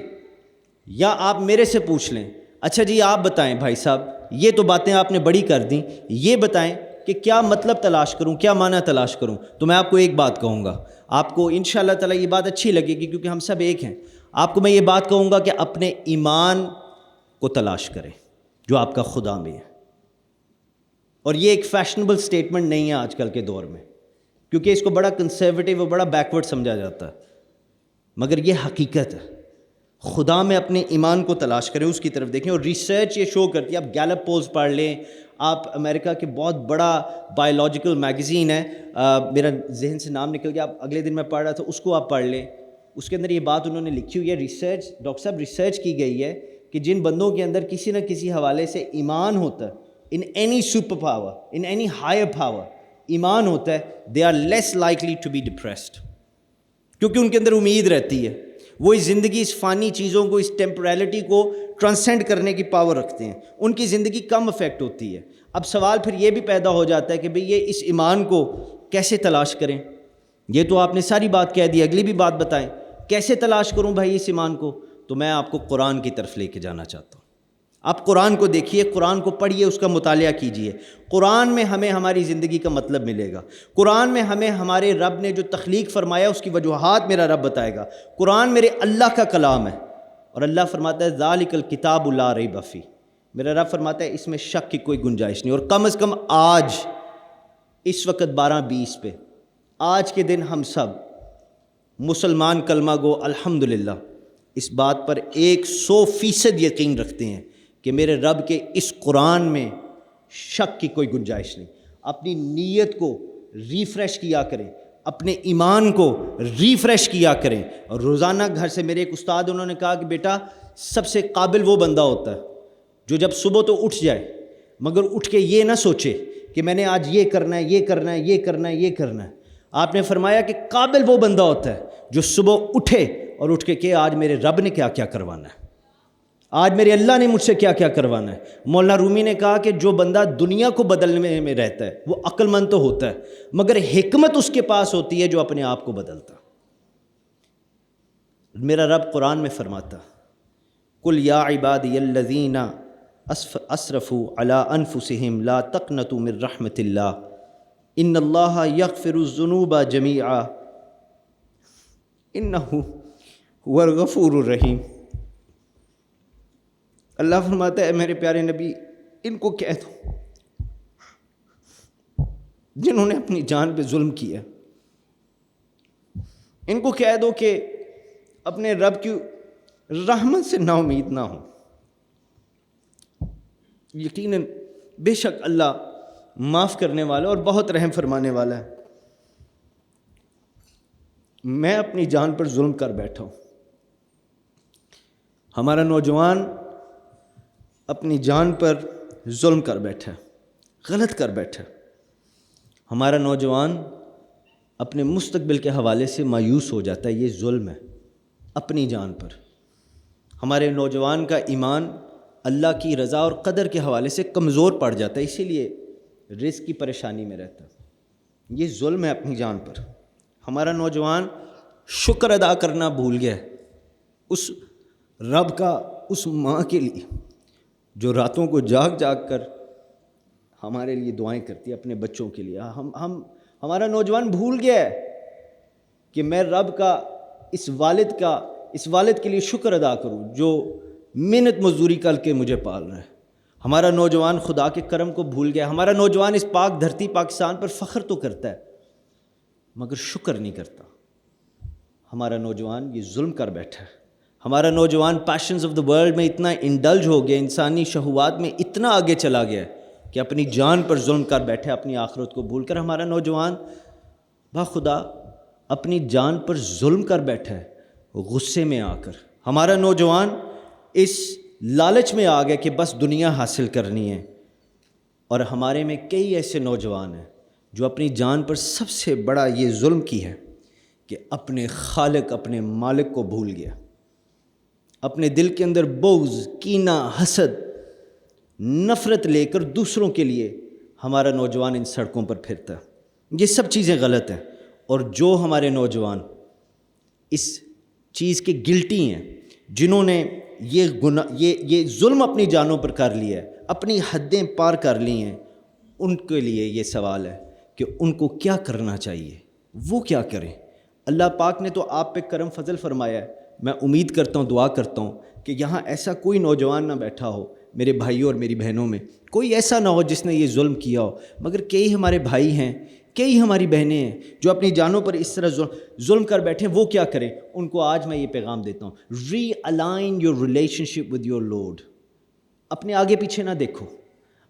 یا آپ میرے سے پوچھ لیں, اچھا جی آپ بتائیں بھائی صاحب, یہ تو باتیں آپ نے بڑی کر دیں, یہ بتائیں کہ کیا مطلب تلاش کروں, کیا معنی تلاش کروں, تو میں آپ کو ایک بات کہوں گا, آپ کو انشاءاللہ تعالیٰ یہ بات اچھی لگے گی کیونکہ ہم سب ایک ہیں. آپ کو میں یہ بات کہوں گا کہ اپنے ایمان کو تلاش کریں جو آپ کا خدا میں ہے. اور یہ ایک فیشنیبل سٹیٹمنٹ نہیں ہے آج کل کے دور میں, کیونکہ اس کو بڑا کنسرویٹیو اور بڑا بیکورڈ سمجھا جاتا ہے, مگر یہ حقیقت ہے. خدا میں اپنے ایمان کو تلاش کریں, اس کی طرف دیکھیں. اور ریسرچ یہ شو کرتی ہے, آپ گیلپ پولز پڑھ لیں, آپ امریکہ کے بہت بڑا بایولوجیکل میگزین ہے, میرا ذہن سے نام نکل گیا, آپ اگلے دن میں پڑھ رہا تھا, اس کو آپ پڑھ لیں. اس کے اندر یہ بات انہوں نے لکھی ہوئی ہے, ریسرچ ڈاکٹر صاحب ریسرچ کی گئی ہے کہ جن بندوں کے اندر کسی نہ کسی حوالے سے ایمان ہوتا ہے, in any super power, in any higher power ایمان ہوتا ہے, they are less likely to be depressed, کیونکہ ان کے اندر امید رہتی ہے. وہ اس زندگی, اس فانی چیزوں کو, اس ٹیمپریلٹی کو ٹرانسینڈ کرنے کی پاور رکھتے ہیں, ان کی زندگی کم افیکٹ ہوتی ہے. اب سوال پھر یہ بھی پیدا ہو جاتا ہے کہ بھئی یہ اس ایمان کو کیسے تلاش کریں. یہ تو آپ نے ساری بات کہہ دی, اگلی بھی بات بتائیں کیسے تلاش کروں بھائی اس ایمان کو. تو میں آپ کو قرآن کی طرف لے کے جانا چاہتا ہوں. آپ قرآن کو دیکھیے, قرآن کو پڑھیے, اس کا مطالعہ کیجیے. قرآن میں ہمیں ہماری زندگی کا مطلب ملے گا. قرآن میں ہمیں ہمارے رب نے جو تخلیق فرمایا اس کی وجوہات میرا رب بتائے گا. قرآن میرے اللہ کا کلام ہے, اور اللہ فرماتا ہے ذالک الکتاب لا ریب فیہ, میرا رب فرماتا ہے اس میں شک کی کوئی گنجائش نہیں. اور کم از کم آج اس وقت 12:20 پہ, آج کے دن ہم سب مسلمان کلمہ گو الحمدللہ اس بات پر 100% یقین رکھتے ہیں کہ میرے رب کے اس قرآن میں شک کی کوئی گنجائش نہیں. اپنی نیت کو ریفریش کیا کریں, اپنے ایمان کو ریفریش کیا کریں. اور روزانہ گھر سے, میرے ایک استاد انہوں نے کہا کہ بیٹا سب سے قابل وہ بندہ ہوتا ہے جو جب صبح تو اٹھ جائے مگر اٹھ کے یہ نہ سوچے کہ میں نے آج یہ کرنا ہے, یہ کرنا ہے, یہ کرنا ہے, یہ کرنا ہے. آپ نے فرمایا کہ قابل وہ بندہ ہوتا ہے جو صبح اٹھے اور اٹھ کے کہ آج میرے رب نے کیا کیا کروانا ہے, آج میرے اللہ نے مجھ سے کیا کیا کروانا ہے. مولانا رومی نے کہا کہ جو بندہ دنیا کو بدلنے میں رہتا ہے وہ عقل مند تو ہوتا ہے, مگر حکمت اس کے پاس ہوتی ہے جو اپنے آپ کو بدلتا. میرا رب قرآن میں فرماتا قل یا عبادی الذین اسرفوا علی انفسہم لا تقنطوا من رحمت اللہ ان اللہ یغفر الذنوب جمیعا انہ هو الغفور الرحیم. اللہ فرماتا ہے میرے پیارے نبی ان کو کہہ دو جنہوں نے اپنی جان پہ ظلم کیا, ان کو کہہ دو کہ اپنے رب کی رحمت سے نا امید نہ ہو. یقیناً بے شک اللہ معاف کرنے والا اور بہت رحم فرمانے والا ہے. میں اپنی جان پر ظلم کر بیٹھا ہوں, ہمارا نوجوان اپنی جان پر ظلم کر بیٹھا، غلط کر بیٹھا۔ ہمارا نوجوان اپنے مستقبل کے حوالے سے مایوس ہو جاتا ہے، یہ ظلم ہے اپنی جان پر۔ ہمارے نوجوان کا ایمان اللہ کی رضا اور قدر کے حوالے سے کمزور پڑ جاتا ہے، اسی لیے رزق کی پریشانی میں رہتا ہے۔ یہ ظلم ہے اپنی جان پر۔ ہمارا نوجوان شکر ادا کرنا بھول گیا ہے اس رب کا، اس ماں کے لیے جو راتوں کو جاگ جاگ کر ہمارے لیے دعائیں کرتی ہے، اپنے بچوں کے لیے۔ ہمارا نوجوان بھول گیا ہے کہ میں رب کا، اس والد کے لیے شکر ادا کروں جو محنت مزدوری کر کے مجھے پال رہا ہے۔ ہمارا نوجوان خدا کے کرم کو بھول گیا۔ ہمارا نوجوان اس پاک دھرتی پاکستان پر فخر تو کرتا ہے مگر شکر نہیں کرتا۔ ہمارا نوجوان یہ ظلم کر بیٹھا ہے۔ ہمارا نوجوان پیشنز آف دا ورلڈ میں اتنا انڈلج ہو گیا، انسانی شہوات میں اتنا آگے چلا گیا کہ اپنی جان پر ظلم کر بیٹھے، اپنی آخرت کو بھول کر۔ ہمارا نوجوان خدا اپنی جان پر ظلم کر بیٹھا ہے غصے میں آ کر۔ ہمارا نوجوان اس لالچ میں آ گیا کہ بس دنیا حاصل کرنی ہے۔ اور ہمارے میں کئی ایسے نوجوان ہیں جو اپنی جان پر سب سے بڑا یہ ظلم کی ہے کہ اپنے خالق، اپنے مالک کو بھول گیا۔ اپنے دل کے اندر بغض، کینہ، حسد، نفرت لے کر دوسروں کے لیے ہمارا نوجوان ان سڑکوں پر پھرتا ہے۔ یہ سب چیزیں غلط ہیں، اور جو ہمارے نوجوان اس چیز کے گلٹی ہیں، جنہوں نے یہ ظلم اپنی جانوں پر کر لیا ہے، اپنی حدیں پار کر لی ہیں، ان کے لیے یہ سوال ہے کہ ان کو کیا کرنا چاہیے، وہ کیا کریں۔ اللہ پاک نے تو آپ پہ کرم فضل فرمایا ہے۔ میں امید کرتا ہوں، دعا کرتا ہوں کہ یہاں ایسا کوئی نوجوان نہ بیٹھا ہو میرے بھائیوں اور میری بہنوں میں، کوئی ایسا نہ ہو جس نے یہ ظلم کیا ہو، مگر کئی ہمارے بھائی ہیں، کئی ہماری بہنیں ہیں جو اپنی جانوں پر اس طرح ظلم کر بیٹھے ہیں۔ وہ کیا کریں؟ ان کو آج میں یہ پیغام دیتا ہوں، realign your relationship with your lord. اپنے آگے پیچھے نہ دیکھو،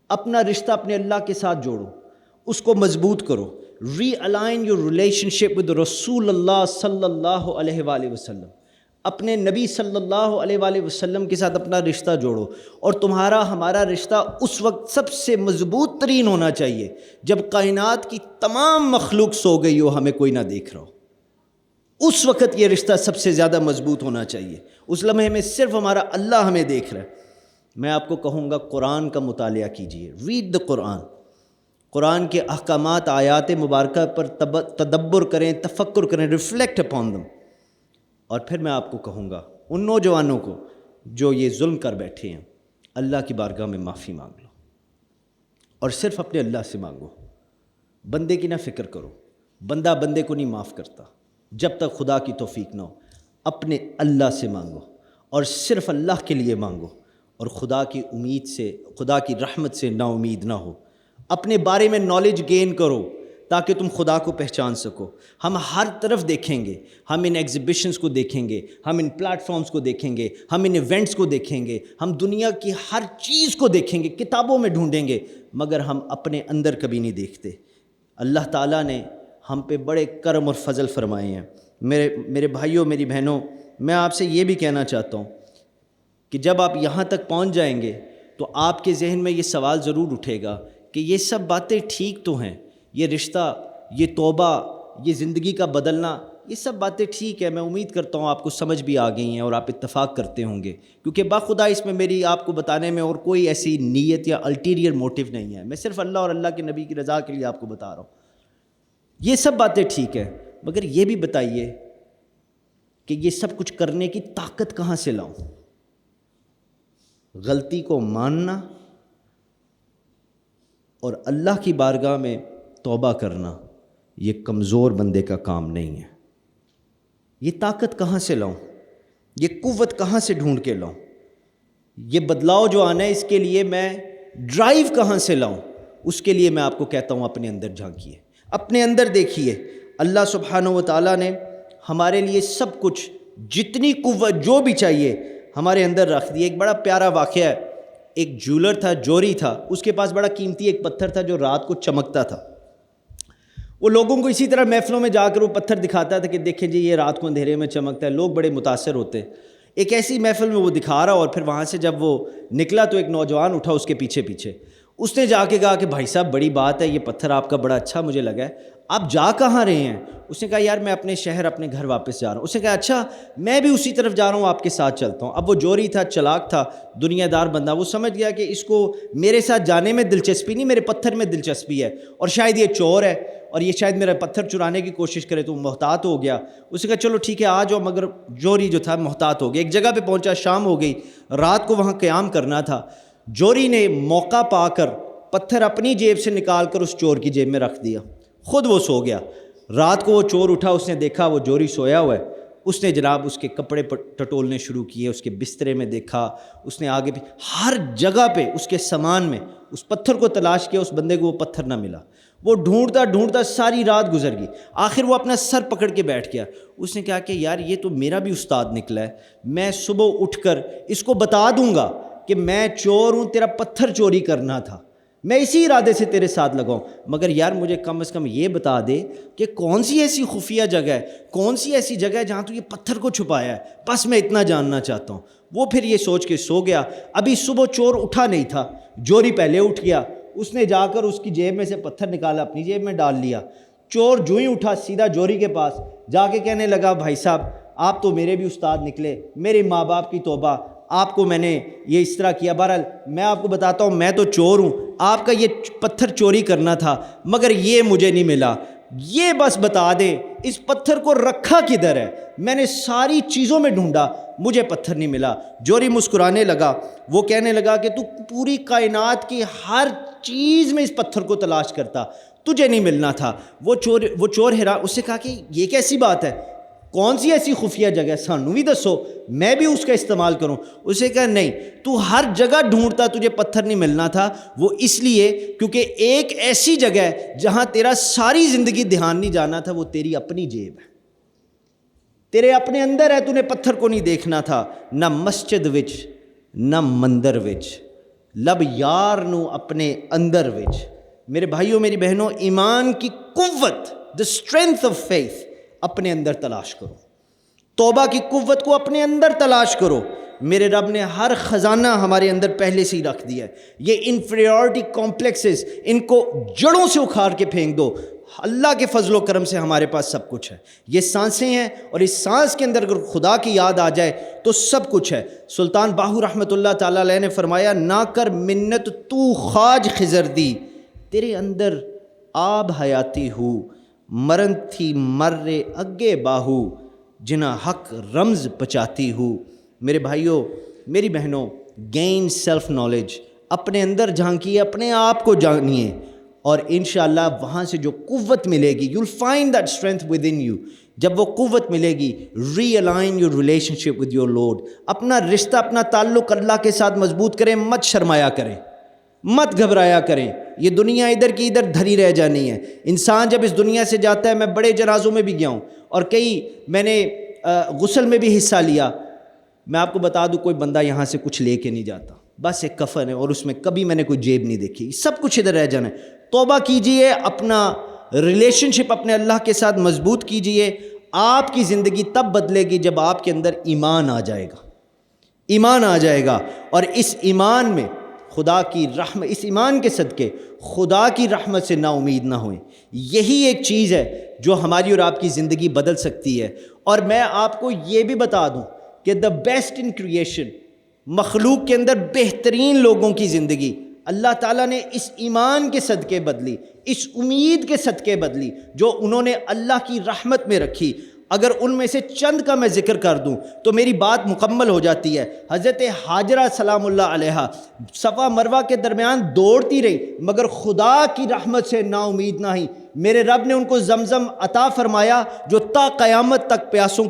اپنا رشتہ اپنے اللہ کے ساتھ جوڑو، اس کو مضبوط کرو۔ Realign your relationship with رسول اللہ صلی اللہ علیہ وآلہ وسلم۔ اپنے نبی صلی اللہ علیہ وآلہ وسلم کے ساتھ اپنا رشتہ جوڑو، اور ہمارا رشتہ اس وقت سب سے مضبوط ترین ہونا چاہیے جب کائنات کی تمام مخلوق سو گئی ہو، ہمیں کوئی نہ دیکھ رہا ہو۔ اس وقت یہ رشتہ سب سے زیادہ مضبوط ہونا چاہیے۔ اس لمحے میں صرف ہمارا اللہ ہمیں دیکھ رہا ہے۔ میں آپ کو کہوں گا قرآن کا مطالعہ کیجیے، ریڈ دا قرآن۔ قرآن کے احکامات، آیات مبارکہ پر تدبر کریں، تفکر کریں، ریفلیکٹ اپون دم۔ اور پھر میں آپ کو کہوں گا ان نوجوانوں کو جو یہ ظلم کر بیٹھے ہیں، اللہ کی بارگاہ میں معافی مانگ لو، اور صرف اپنے اللہ سے مانگو۔ بندے کی نہ فکر کرو، بندہ بندے کو نہیں معاف کرتا جب تک خدا کی توفیق نہ ہو۔ اپنے اللہ سے مانگو، اور صرف اللہ کے لیے مانگو، اور خدا کی امید سے، خدا کی رحمت سے نا امید نہ ہو۔ اپنے بارے میں نالج گین کرو تاکہ تم خدا کو پہچان سکو۔ ہم ہر طرف دیکھیں گے، ہم ان ایگزیبیشنز کو دیکھیں گے، ہم ان پلیٹ فارمز کو دیکھیں گے، ہم ان ایونٹس کو دیکھیں گے، ہم دنیا کی ہر چیز کو دیکھیں گے، کتابوں میں ڈھونڈیں گے، مگر ہم اپنے اندر کبھی نہیں دیکھتے۔ اللہ تعالیٰ نے ہم پہ بڑے کرم اور فضل فرمائے ہیں۔ میرے بھائیوں، میری بہنوں، میں آپ سے یہ بھی کہنا چاہتا ہوں کہ جب آپ یہاں تک پہنچ جائیں گے تو آپ کے ذہن میں یہ سوال ضرور اٹھے گا کہ یہ سب باتیں ٹھیک تو ہیں، یہ رشتہ، یہ توبہ، یہ زندگی کا بدلنا، یہ سب باتیں ٹھیک ہے۔ میں امید کرتا ہوں آپ کو سمجھ بھی آ گئی ہیں اور آپ اتفاق کرتے ہوں گے، کیونکہ باخدا اس میں میری آپ کو بتانے میں اور کوئی ایسی نیت یا الٹیریئر موٹیو نہیں ہے۔ میں صرف اللہ اور اللہ کے نبی کی رضا کے لیے آپ کو بتا رہا ہوں۔ یہ سب باتیں ٹھیک ہے، مگر یہ بھی بتائیے کہ یہ سب کچھ کرنے کی طاقت کہاں سے لاؤں؟ غلطی کو ماننا اور اللہ کی بارگاہ میں توبہ کرنا یہ کمزور بندے کا کام نہیں ہے۔ یہ طاقت کہاں سے لاؤں؟ یہ قوت کہاں سے ڈھونڈ کے لاؤں؟ یہ بدلاؤ جو آنا ہے اس کے لیے میں ڈرائیو کہاں سے لاؤں؟ اس کے لیے میں آپ کو کہتا ہوں اپنے اندر جھانکیے، اپنے اندر دیکھیے۔ اللہ سبحانہ و تعالیٰ نے ہمارے لیے سب کچھ، جتنی قوت جو بھی چاہیے ہمارے اندر رکھ دی۔ ایک بڑا پیارا واقعہ ہے، ایک جولر تھا، جوری تھا، اس کے پاس بڑا قیمتی ایک پتھر تھا جو رات کو چمکتا تھا۔ وہ لوگوں کو اسی طرح محفلوں میں جا کر وہ پتھر دکھاتا تھا کہ دیکھیں جی یہ رات کو اندھیرے میں چمکتا ہے، لوگ بڑے متاثر ہوتے۔ ایک ایسی محفل میں وہ دکھا رہا، اور پھر وہاں سے جب وہ نکلا تو ایک نوجوان اٹھا اس کے پیچھے پیچھے، اس نے جا کے کہا کہ بھائی صاحب بڑی بات ہے، یہ پتھر آپ کا بڑا اچھا مجھے لگا ہے، آپ جا کہاں رہے ہیں؟ اس نے کہا یار میں اپنے شہر اپنے گھر واپس جا رہا ہوں۔ اس نے کہا اچھا میں بھی اسی طرف جا رہا ہوں، آپ کے ساتھ چلتا ہوں۔ اب وہ جوری تھا، چلاک تھا، دنیا دار بندہ، وہ سمجھ گیا کہ اس کو میرے ساتھ جانے میں دلچسپی نہیں، میرے پتھر میں دلچسپی ہے، اور شاید یہ چور ہے اور یہ شاید میرا پتھر چرانے کی کوشش کرے، تو محتاط ہو گیا۔ اس نے کہا چلو ٹھیک ہے آ جاؤ، مگر جوری جو تھا محتاط ہو گیا۔ ایک جگہ پہ پہنچا، شام ہو گئی، رات کو وہاں قیام کرنا تھا۔ جوری نے موقع پا کر پتھر اپنی جیب سے نکال کر اس چور کی جیب میں رکھ دیا، خود وہ سو گیا۔ رات کو وہ چور اٹھا، اس نے دیکھا وہ جوری سویا ہوا ہے، اس نے جناب اس کے کپڑے ٹٹولنے شروع کیے، اس کے بسترے میں دیکھا، اس نے آگے بھی ہر جگہ پہ اس کے سامان میں اس پتھر کو تلاش کیا، اس بندے کو وہ پتھر نہ ملا۔ وہ ڈھونڈتا ڈھونڈتا ساری رات گزر گئی، آخر وہ اپنا سر پکڑ کے بیٹھ گیا۔ اس نے کہا کہ یار یہ تو میرا بھی استاد نکلا ہے، میں صبح اٹھ کر اس کو بتا دوں گا کہ میں چور ہوں، تیرا پتھر چوری کرنا تھا، میں اسی ارادے سے تیرے ساتھ لگاؤں، مگر یار مجھے کم از کم یہ بتا دے کہ کون سی ایسی خفیہ جگہ ہے، کون سی ایسی جگہ ہے جہاں تو یہ پتھر کو چھپایا ہے، بس میں اتنا جاننا چاہتا ہوں۔ وہ پھر یہ سوچ کے سو گیا۔ ابھی صبح چور اٹھا نہیں تھا، جوری پہلے اٹھ گیا، اس نے جا کر اس کی جیب میں سے پتھر نکالا، اپنی جیب میں ڈال لیا۔ چور جو ہی اٹھا سیدھا جوری کے پاس جا کے کہنے لگا بھائی صاحب آپ تو میرے بھی استاد نکلے، میرے ماں باپ کی توبہ، آپ کو میں نے یہ اس طرح کیا، بہرحال میں آپ کو بتاتا ہوں میں تو چور ہوں، آپ کا یہ پتھر چوری کرنا تھا مگر یہ مجھے نہیں ملا، یہ بس بتا دے اس پتھر کو رکھا کدھر ہے، میں نے ساری چیزوں میں ڈھونڈا مجھے پتھر نہیں ملا۔ جوری مسکرانے لگا، وہ کہنے لگا کہ تو پوری کائنات کی ہر چیز میں اس پتھر کو تلاش کرتا، تجھے نہیں ملنا تھا۔ وہ چور حیران، اس سے کہا کہ یہ کیسی بات ہے، کون سی ایسی خفیہ جگہ سانو بھی دسو میں بھی اس کا استعمال کروں۔ اسے کہا نہیں، تو ہر جگہ ڈھونڈتا تجھے پتھر نہیں ملنا تھا، وہ اس لیے کیونکہ ایک ایسی جگہ ہے جہاں تیرا ساری زندگی دھیان نہیں جانا تھا، وہ تیری اپنی جیب ہے، تیرے اپنے اندر ہے، تو نے پتھر کو نہیں دیکھنا تھا۔ نہ مسجد وچ نہ مندر وچ، لب یار نو اپنے اندر وچ۔ میرے بھائیوں میری بہنوں، ایمان کی قوت، the strength of faith اپنے اندر تلاش کرو، توبہ کی قوت کو اپنے اندر تلاش کرو۔ میرے رب نے ہر خزانہ ہمارے اندر پہلے سے ہی رکھ دیا ہے۔ یہ انفیریورٹی کمپلیکسز ان کو جڑوں سے اکھاڑ کے پھینک دو، اللہ کے فضل و کرم سے ہمارے پاس سب کچھ ہے۔ یہ سانسیں ہیں، اور اس سانس کے اندر اگر خدا کی یاد آ جائے تو سب کچھ ہے۔ سلطان باہو رحمۃ اللہ تعالیٰ علیہ نے فرمایا نہ کر منت تو خواج خضر دی، تیرے اندر آب حیاتی ہو، مرن تھی مرے اگے باہو، جنا حق رمز پچاتی ہو۔ میرے بھائیوں میری بہنوں، گین سیلف نالج، اپنے اندر جھانکیے، اپنے آپ کو جانیے، اور انشاءاللہ وہاں سے جو قوت ملے گی، you'll find that strength within you۔ جب وہ قوت ملے گی، realign your relationship with your Lord، اپنا رشتہ، اپنا تعلق اللہ کے ساتھ مضبوط کریں، مت شرمایا کریں، مت گھبرایا کریں۔ یہ دنیا ادھر کی ادھر دھری رہ جانی ہے۔ انسان جب اس دنیا سے جاتا ہے، میں بڑے جنازوں میں بھی گیا ہوں، اور میں نے غسل میں بھی حصہ لیا، میں آپ کو بتا دوں کوئی بندہ یہاں سے کچھ لے کے نہیں جاتا، بس ایک کفن ہے، اور اس میں کبھی میں نے کوئی جیب نہیں دیکھی، سب کچھ ادھر رہ جانا ہے۔ توبہ کیجئے، اپنا ریلیشن شپ اپنے اللہ کے ساتھ مضبوط کیجئے۔ آپ کی زندگی تب بدلے گی جب آپ کے اندر ایمان آ جائے گا، ایمان آ جائے گا، اور اس ایمان میں خدا کی رحمت، اس ایمان کے صدقے خدا کی رحمت سے نا امید نہ ہوئیں۔ یہی ایک چیز ہے جو ہماری اور آپ کی زندگی بدل سکتی ہے۔ اور میں آپ کو یہ بھی بتا دوں کہ دا بیسٹ ان کریشن، مخلوق کے اندر بہترین لوگوں کی زندگی اللہ تعالیٰ نے اس ایمان کے صدقے بدلی، اس امید کے صدقے بدلی جو انہوں نے اللہ کی رحمت میں رکھی۔ اگر ان میں سے چند کا میں ذکر کر دوں تو میری بات مکمل ہو جاتی ہے۔ حضرت ہاجرہ سلام اللہ علیہا صفا مروہ کے درمیان دوڑتی رہی، مگر خدا کی رحمت سے نا امید نہ ہوئی۔ میرے رب نے ان کو زمزم عطا فرمایا جو تا قیامت تک پیاسوں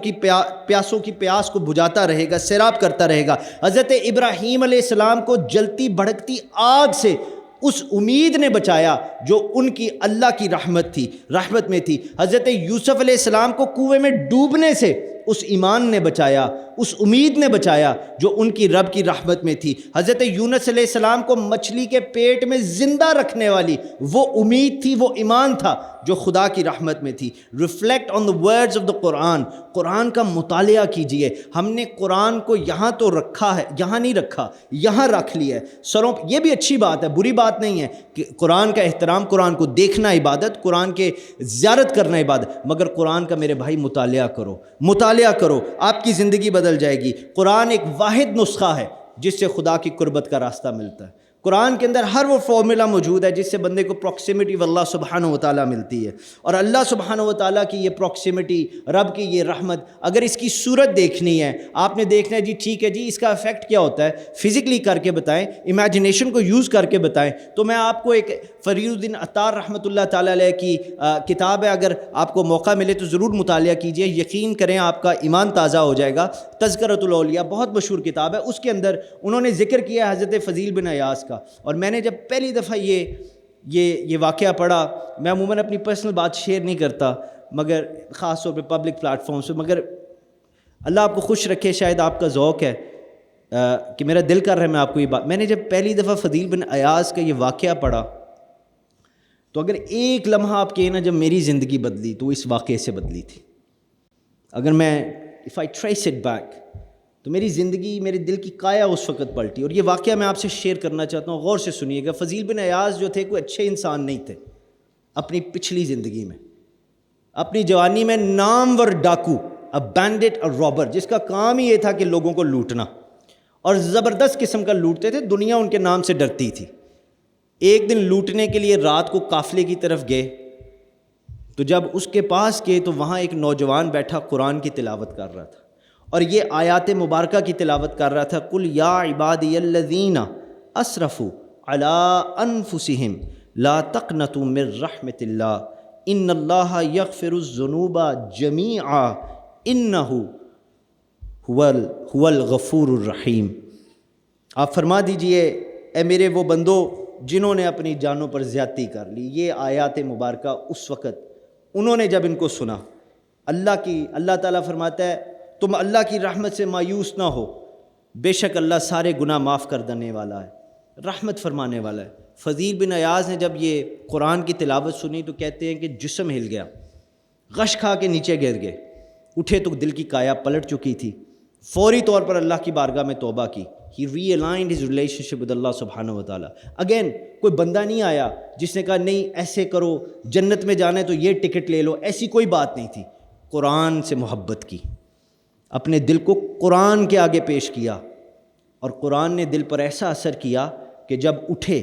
کی پیاس کو بجھاتا رہے گا، سیراب کرتا رہے گا۔ حضرت ابراہیم علیہ السلام کو جلتی بھڑکتی آگ سے اس امید نے بچایا جو ان کی اللہ کی رحمت میں تھی۔ حضرت یوسف علیہ السلام کو کنویں میں ڈوبنے سے اس ایمان نے بچایا، اس امید نے بچایا جو ان کی رب کی رحمت میں تھی۔ حضرت یونس علیہ السلام کو مچھلی کے پیٹ میں زندہ رکھنے والی وہ امید تھی، وہ ایمان تھا جو خدا کی رحمت میں تھی۔ Reflect on the words of the Quran, Quran کا مطالعہ کیجئے۔ ہم نے قرآن کو یہاں تو رکھا ہے، یہاں نہیں رکھا، یہاں رکھ لیا ہے سروں۔ یہ بھی اچھی بات ہے، بری بات نہیں ہے کہ قرآن کا احترام، قرآن کو دیکھنا عبادت، قرآن کے زیارت کرنا عبادت، مگر قرآن کا میرے بھائی مطالعہ کرو، مطالعہ کرو، آپ کی زندگی بدل جائے گی۔ قرآن ایک واحد نسخہ ہے جس سے خدا کی قربت کا راستہ ملتا ہے۔ قرآن کے اندر ہر وہ فارمولا موجود ہے جس سے بندے کو پروکسیمٹی واللہ سبحانہ و تعالیٰ ملتی ہے، اور اللہ سبحانہ و تعالیٰ کی یہ پروکسیمٹی، رب کی یہ رحمت، اگر اس کی صورت دیکھنی ہے، آپ نے دیکھنا ہے جی ٹھیک ہے جی اس کا افیکٹ کیا ہوتا ہے، فزیکلی کر کے بتائیں، امیجنیشن کو یوز کر کے بتائیں، تو میں آپ کو ایک فرید الدین عطار رحمۃ اللہ تعالیٰ علیہ کی کتاب ہے، اگر آپ کو موقع ملے تو ضرور مطالعہ کیجئے، یقین کریں آپ کا ایمان تازہ ہو جائے گا۔ تذکرۃ الاولیاء بہت مشہور کتاب ہے، اس کے اندر انہوں نے ذکر کیا ہے حضرت فضیل بن عیاض کا، اور میں نے جب پہلی دفعہ یہ واقعہ پڑھا، میں عموماً اپنی پرسنل بات شیئر نہیں کرتا مگر خاص طور پہ پبلک پلیٹ فارمز پہ، مگر اللہ آپ کو خوش رکھے، شاید آپ کا ذوق ہے کہ میرا دل کر رہا ہے میں آپ کو یہ بات، میں نے جب پہلی دفعہ فضیل بن عیاض کا یہ واقعہ پڑھا تو اگر ایک لمحہ آپ کہیں نا جب میری زندگی بدلی تو اس واقعے سے بدلی تھی۔ اگر میں if I trace it back تو میری زندگی، میرے دل کی کایا اس وقت پلٹی، اور یہ واقعہ میں آپ سے شیئر کرنا چاہتا ہوں، غور سے سنیے گا۔ فضیل بن عیاض جو تھے کوئی اچھے انسان نہیں تھے اپنی پچھلی زندگی میں، اپنی جوانی میں نامور ڈاکو، a bandit, a robber، جس کا کام ہی یہ تھا کہ لوگوں کو لوٹنا، اور زبردست قسم کا لوٹتے تھے، دنیا ان کے نام سے ڈرتی تھی۔ ایک دن لوٹنے کے لیے رات کو قافلے کی طرف گئے، تو جب اس کے پاس گئے تو وہاں ایک نوجوان بیٹھا قرآن کی تلاوت کر رہا تھا، اور یہ آیات مبارکہ کی تلاوت کر رہا تھا، قُلْ يَا عِبَادِيَ الَّذِينَ أَسْرَفُوا عَلَىٰ أَنفُسِهِمْ لَا تَقْنَطُوا مِن رَحْمَةِ اللَّهِ إِنَّ اللَّهَ يَغْفِرُ الذُّنُوبَ جَمِيعًا إِنَّهُ هُوَ الْغَفُورُ الرَّحِيمُ۔ آپ فرما دیجئے اے میرے وہ بندو جنہوں نے اپنی جانوں پر زیادتی کر لی، یہ آیات مبارکہ اس وقت انہوں نے جب ان کو سنا، اللہ تعالیٰ فرماتا ہے تم اللہ کی رحمت سے مایوس نہ ہو، بے شک اللہ سارے گناہ معاف کر دینے والا ہے، رحمت فرمانے والا ہے۔ فضیل بن عیاض نے جب یہ قرآن کی تلاوت سنی تو کہتے ہیں کہ جسم ہل گیا، غش کھا کے نیچے گر گئے، اٹھے تو دل کی کایا پلٹ چکی تھی، فوری طور پر اللہ کی بارگاہ میں توبہ کی۔ He realigned his relationship with اللہ سبحانہ و تعالیٰ۔ اگین کوئی بندہ نہیں آیا جس نے کہا نہیں ایسے کرو، جنت میں جانا ہے تو یہ ٹکٹ لے لو، ایسی کوئی بات نہیں تھی۔ قرآن سے محبت کی، اپنے دل کو قرآن کے آگے پیش کیا، اور قرآن نے دل پر ایسا اثر کیا کہ جب اٹھے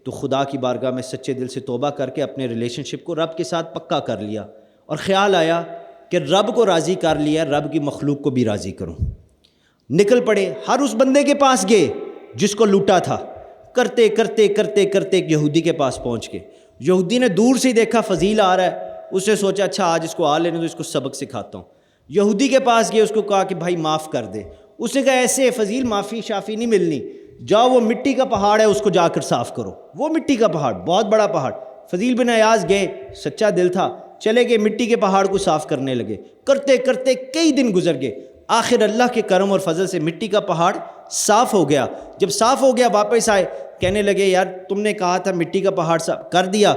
تو خدا کی بارگاہ میں سچے دل سے توبہ کر کے اپنے ریلیشن شپ کو رب کے ساتھ پکا کر لیا، اور خیال آیا کہ رب کو راضی کر لیا، رب کی مخلوق کو بھی راضی کروں۔ نکل پڑے، ہر اس بندے کے پاس گئے جس کو لوٹا تھا، کرتے کرتے کرتے کرتے ایک یہودی کے پاس پہنچ گئے۔ یہودی نے دور سے ہی دیکھا فضیل آ رہا ہے، اس نے سوچا اچھا آج اس کو آ لینے تو اس کو سبق سکھاتا ہوں۔ یہودی کے پاس گئے، اس کو کہا کہ بھائی معاف کر دے۔ اس نے کہا ایسے فضیل معافی شافی نہیں ملنی، جاؤ وہ مٹی کا پہاڑ ہے اس کو جا کر صاف کرو۔ وہ مٹی کا پہاڑ، بہت بڑا پہاڑ۔ فضیل بن عیاض گئے، سچا دل تھا، چلے گئے مٹی کے پہاڑ کو صاف کرنے لگے، کرتے کرتے کئی دن گزر گئے، آخر اللہ کے کرم اور فضل سے مٹی کا پہاڑ صاف ہو گیا۔ جب صاف ہو گیا واپس آئے، کہنے لگے یار تم نے کہا تھا مٹی کا پہاڑ صاف کر دیا،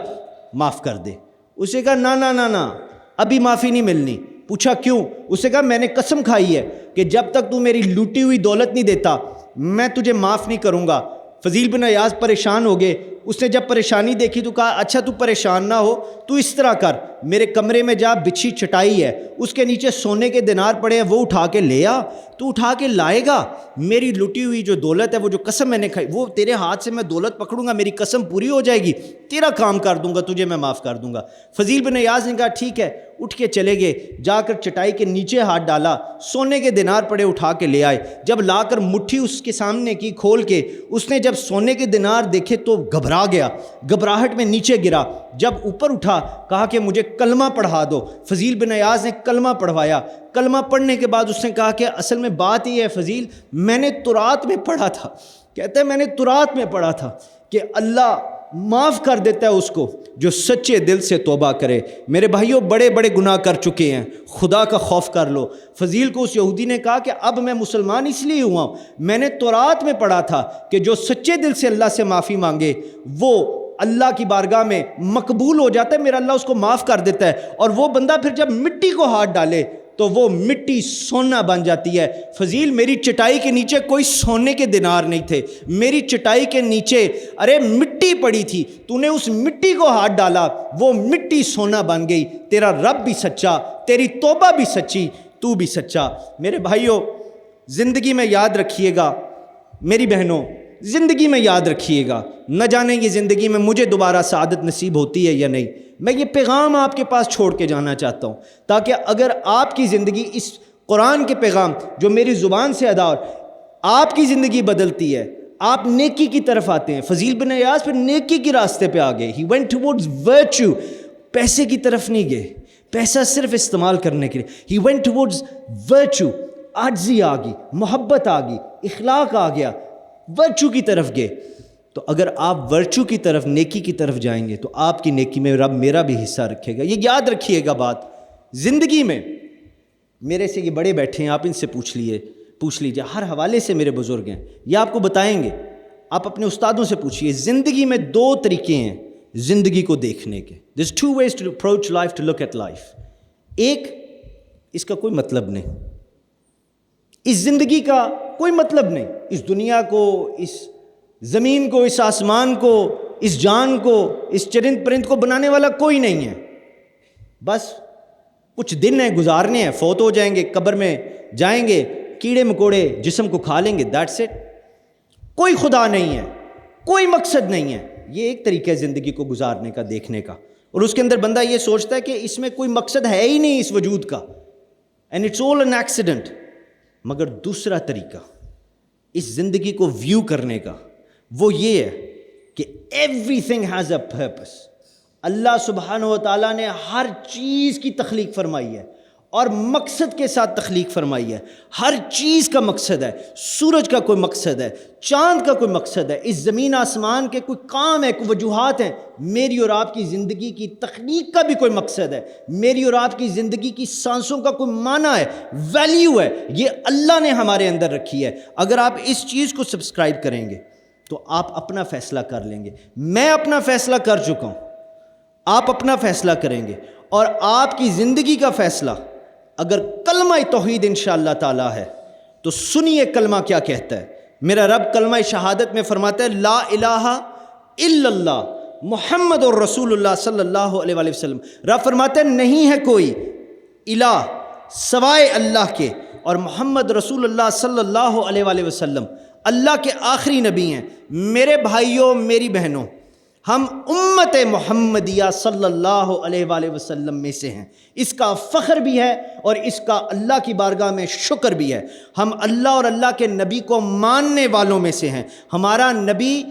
معاف کر دے۔ اسے کہا نا نا نا نا ابھی معافی نہیں ملنی۔ پوچھا کیوں؟ اسے کہا میں نے قسم کھائی ہے کہ جب تک تو میری لوٹی ہوئی دولت نہیں دیتا میں تجھے معاف نہیں کروں گا۔ فضیل بن عیاض پریشان ہو گئے، اس نے جب پریشانی دیکھی تو کہا اچھا تو پریشان نہ ہو، تو اس طرح کر میرے کمرے میں جا، بچھی چٹائی ہے اس کے نیچے سونے کے دینار پڑے ہیں، وہ اٹھا کے لے آ، تو اٹھا کے لائے گا، میری لٹی ہوئی جو دولت ہے، وہ جو قسم میں نے کھائی، وہ تیرے ہاتھ سے میں دولت پکڑوں گا، میری قسم پوری ہو جائے گی، تیرا کام کر دوں گا، تجھے میں معاف کر دوں گا۔ فضیل بن عیاض نے کہا ٹھیک ہے، اٹھ کے چلے گئے، جا کر چٹائی کے نیچے ہاتھ ڈالا، سونے کے دینار پڑے اٹھا کے لے آئے۔ جب لا کر مٹھی اس کے سامنے کی کھول کے، اس نے جب سونے کے دینار دیکھے تو گھبرا گیا، گھبراہٹ میں نیچے گرا۔ جب اوپر اٹھا کہا کہ مجھے کلمہ پڑھا دو۔ فضیل بن عیاض نے کلمہ پڑھوایا۔ کلمہ پڑھنے کے بعد اس نے کہا کہ اصل میں بات یہ ہے فضیل، میں نے تورات میں پڑھا تھا، کہتا ہے میں نے تورات میں پڑھا تھا کہ اللہ معاف کر دیتا ہے اس کو جو سچے دل سے توبہ کرے۔ میرے بھائیوں، بڑے بڑے گناہ کر چکے ہیں، خدا کا خوف کر لو۔ فضیل کو اس یہودی نے کہا کہ اب میں مسلمان اس لیے ہوا ہوں، میں نے تورات میں پڑھا تھا کہ جو سچے دل سے اللہ سے معافی مانگے وہ اللہ کی بارگاہ میں مقبول ہو جاتا ہے، میرا اللہ اس کو معاف کر دیتا ہے، اور وہ بندہ پھر جب مٹی کو ہاتھ ڈالے تو وہ مٹی سونا بن جاتی ہے۔ فضیل، میری چٹائی کے نیچے کوئی سونے کے دینار نہیں تھے، میری چٹائی کے نیچے مٹی پڑی تھی، تو نے اس مٹی کو ہاتھ ڈالا، وہ مٹی سونا بن گئی۔ تیرا رب بھی سچا، تیری توبہ بھی سچی، تو بھی سچا۔ میرے بھائیوں، زندگی میں یاد رکھیے گا، میری بہنوں زندگی میں یاد رکھیے گا، نہ جانے یہ زندگی میں مجھے دوبارہ سعادت نصیب ہوتی ہے یا نہیں، میں یہ پیغام آپ کے پاس چھوڑ کے جانا چاہتا ہوں، تاکہ اگر آپ کی زندگی اس قرآن کے پیغام جو میری زبان سے ادا ہو، آپ کی زندگی بدلتی ہے، آپ نیکی کی طرف آتے ہیں۔ فضیل بن عیاض پھر نیکی کے راستے پہ آ گئے، ہی وینٹ ٹورڈز ورچو، پیسے کی طرف نہیں گئے، پیسہ صرف استعمال کرنے کے لیے، ہی وینٹ ٹورڈز ورچو، عاجزی آ گئی، محبت آ گئی، اخلاق آ گیا، ورچو کی طرف گئے۔ تو اگر آپ ورچو کی طرف، نیکی کی طرف جائیں گے تو آپ کی نیکی میں رب میرا بھی حصہ رکھے گا۔ یہ یاد رکھیے گا بات۔ زندگی میں میرے سے یہ بڑے بیٹھے ہیں، آپ ان سے پوچھ لیجئے، ہر حوالے سے میرے بزرگ ہیں، یہ آپ کو بتائیں گے، آپ اپنے استادوں سے پوچھئے۔ زندگی میں دو طریقے ہیں زندگی کو دیکھنے کے۔ There's two ways to approach life, to look at life۔ ایک، اس کا کوئی مطلب نہیں، اس زندگی کا کوئی مطلب نہیں، اس دنیا کو، اس زمین کو، اس آسمان کو، اس جان کو، اس چرند پرند کو بنانے والا کوئی نہیں ہے، بس کچھ دن ہیں گزارنے ہیں، فوت ہو جائیں گے، قبر میں جائیں گے، کیڑے مکوڑے جسم کو کھا لیں گے، دیٹس اٹ۔ کوئی خدا نہیں ہے، کوئی مقصد نہیں ہے۔ یہ ایک طریقہ ہے زندگی کو گزارنے کا، دیکھنے کا، اور اس کے اندر بندہ یہ سوچتا ہے کہ اس میں کوئی مقصد ہے ہی نہیں اس وجود کا، and it's all an accident. مگر دوسرا طریقہ اس زندگی کو ویو کرنے کا وہ یہ ہے کہ everything has a purpose. Allah سبحانہ و تعالیٰ نے ہر چیز کی تخلیق فرمائی ہے اور مقصد کے ساتھ تخلیق فرمائی ہے۔ ہر چیز کا مقصد ہے، سورج کا کوئی مقصد ہے، چاند کا کوئی مقصد ہے، اس زمین آسمان کے کوئی کام ہے، کوئی وجوہات ہیں۔ میری اور آپ کی زندگی کی تخلیق کا بھی کوئی مقصد ہے، میری اور آپ کی زندگی کی سانسوں کا کوئی معنی ہے، ویلیو ہے، یہ اللہ نے ہمارے اندر رکھی ہے۔ اگر آپ اس چیز کو سبسکرائب کریں گے تو آپ اپنا فیصلہ کر لیں گے۔ میں اپنا فیصلہ کر چکا ہوں، آپ اپنا فیصلہ کریں گے، اور آپ کی زندگی کا فیصلہ اگر کلمہ توحید انشاءاللہ تعالی ہے تو سنیے کلمہ کیا کہتا ہے۔ میرا رب کلمہ شہادت میں فرماتا ہے لا الہ الا اللہ محمد الرسول اللہ صلی اللہ علیہ وآلہ وسلم۔ رب فرماتا ہے نہیں ہے کوئی الہ سوائے اللہ کے، اور محمد رسول اللہ صلی اللہ علیہ وآلہ وسلم اللہ کے آخری نبی ہیں۔ میرے بھائیوں، میری بہنوں، ہم امت محمدیہ صلی اللہ علیہ وآلہ وسلم میں سے ہیں۔ اس کا فخر بھی ہے اور اس کا اللہ کی بارگاہ میں شکر بھی ہے۔ ہم اللہ اور اللہ کے نبی کو ماننے والوں میں سے ہیں۔ ہمارا نبی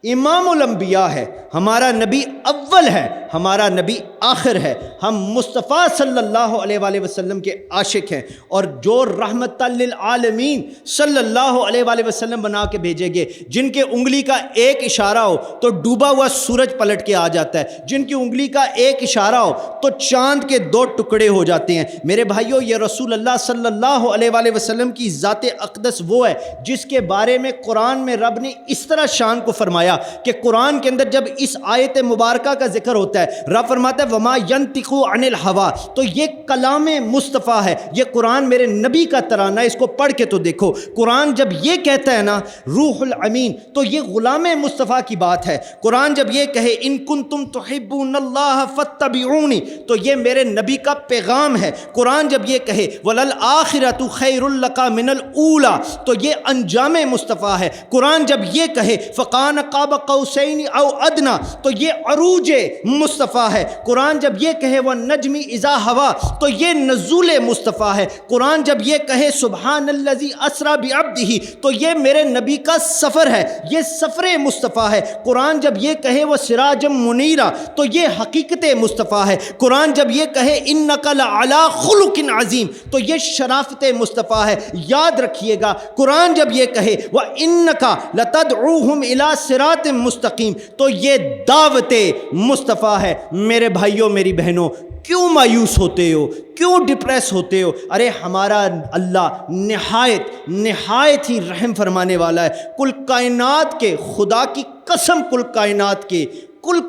امام الانبیاء ہے، ہمارا نبی اول ہے، ہمارا نبی آخر ہے۔ ہم مصطفیٰ صلی اللہ علیہ وآلہ وسلم کے عاشق ہیں، اور جو رحمت للعالمین صلی اللہ علیہ وآلہ وسلم بنا کے بھیجے گئے، جن کے انگلی کا ایک اشارہ ہو تو ڈوبا ہوا سورج پلٹ کے آ جاتا ہے، جن کی انگلی کا ایک اشارہ ہو تو چاند کے 2 ٹکڑے ہو جاتے ہیں۔ میرے بھائیوں، یہ رسول اللہ صلی اللہ علیہ وآلہ وسلم کی ذات اقدس وہ ہے جس کے بارے میں قرآن میں رب نے اس طرح شان کو فرمایا کہ قرآن کے اندر جب اس آیت مبارکہ کا ذکر ہوتا ہے، رب فرماتا ہے وما ينطق عن الہوا، تو یہ کلام مصطفیٰ ہے، یہ قرآن میرے نبی کا ترانہ ہے۔ اس کو پڑھ کے تو دیکھو، قرآن جب یہ کہتا ہے نا روح الامین، تو یہ غلام مصطفیٰ کی بات ہے۔ قرآن جب یہ کہے ان کنتم تحبون اللہ فاتبعونی، تو یہ میرے نبی کا پیغام ہے۔ قرآن جب یہ کہے وللآخرۃ خیر لک من الاولی، تو یہ انجام مصطفیٰ ہے۔ قرآن جب یہ کہے فقان قاب قوسین او ادنی، تو یہ عروج عروج مصطفیٰ ہے. قرآن جب یہ کہے وَالنَّجْمِ اِذَا ہوا تو یہ نزول مصطفیٰ ہے. قرآن جب یہ کہے سبحان الذی اسریٰ بعبدہ تو یہ میرے نبی کا سفر ہے, یہ سفر مصطفیٰ ہے. قرآن جب یہ کہے وہ سراجم منیرا تو یہ حقیقت مصطفیٰ ہے. قرآن جب یہ کہے انک لعلی خلق عظیم تو یہ شرافت مصطفیٰ ہے. یاد رکھیے گا قرآن جب یہ کہے وَإِنَّكَ لَتَدْعُوهُمْ إِلَىٰ صِرَاطٍ مستقیم تو یہ دعوت مصطفیٰ ہے. میرے بھائیوں میری بہنوں, کیوں مایوس ہوتے ہو, کیوں ڈپریس ہوتے ہو؟ ارے ہمارا اللہ نہایت ہی رحم فرمانے والا ہے. کل کائنات کے, خدا کی قسم, کل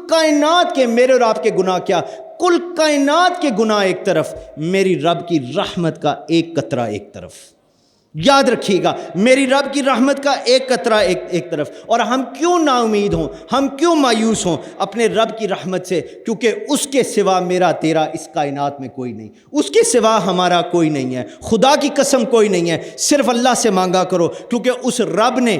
کائنات کے میرے اور آپ کے گناہ کیا, کل کائنات کے گناہ ایک طرف, میری رب کی رحمت کا ایک قطرہ ایک طرف. یاد رکھیے گا, میری رب کی رحمت کا ایک قطرہ ایک طرف. اور ہم کیوں نا امید ہوں, ہم کیوں مایوس ہوں اپنے رب کی رحمت سے؟ کیونکہ اس کے سوا میرا تیرا اس کائنات میں کوئی نہیں, اس کے سوا ہمارا کوئی نہیں ہے. خدا کی قسم کوئی نہیں ہے. صرف اللہ سے مانگا کرو, کیونکہ اس رب نے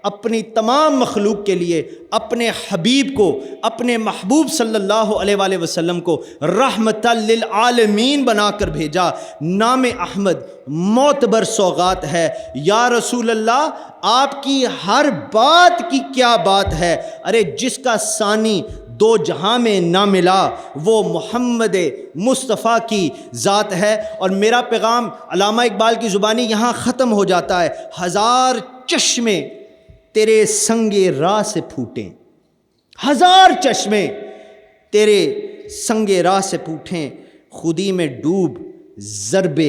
اپنی تمام مخلوق کے لیے اپنے حبیب کو, اپنے محبوب صلی اللہ علیہ وآلہ وسلم کو رحمت للعالمین بنا کر بھیجا. نام احمد معتبر سوغات ہے. یا رسول اللہ آپ کی ہر بات کی کیا بات ہے. ارے جس کا ثانی دو جہاں میں نہ ملا وہ محمد مصطفیٰ کی ذات ہے. اور میرا پیغام علامہ اقبال کی زبانی یہاں ختم ہو جاتا ہے. ہزار چشمے تیرے سنگ راہ سے پھوٹیں, ہزار چشمے تیرے سنگ راہ سے پھوٹیں, خودی میں ڈوب ضرب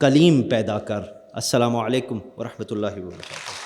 کلیم پیدا کر. السلام علیکم ورحمۃ اللہ وبرکاتہ.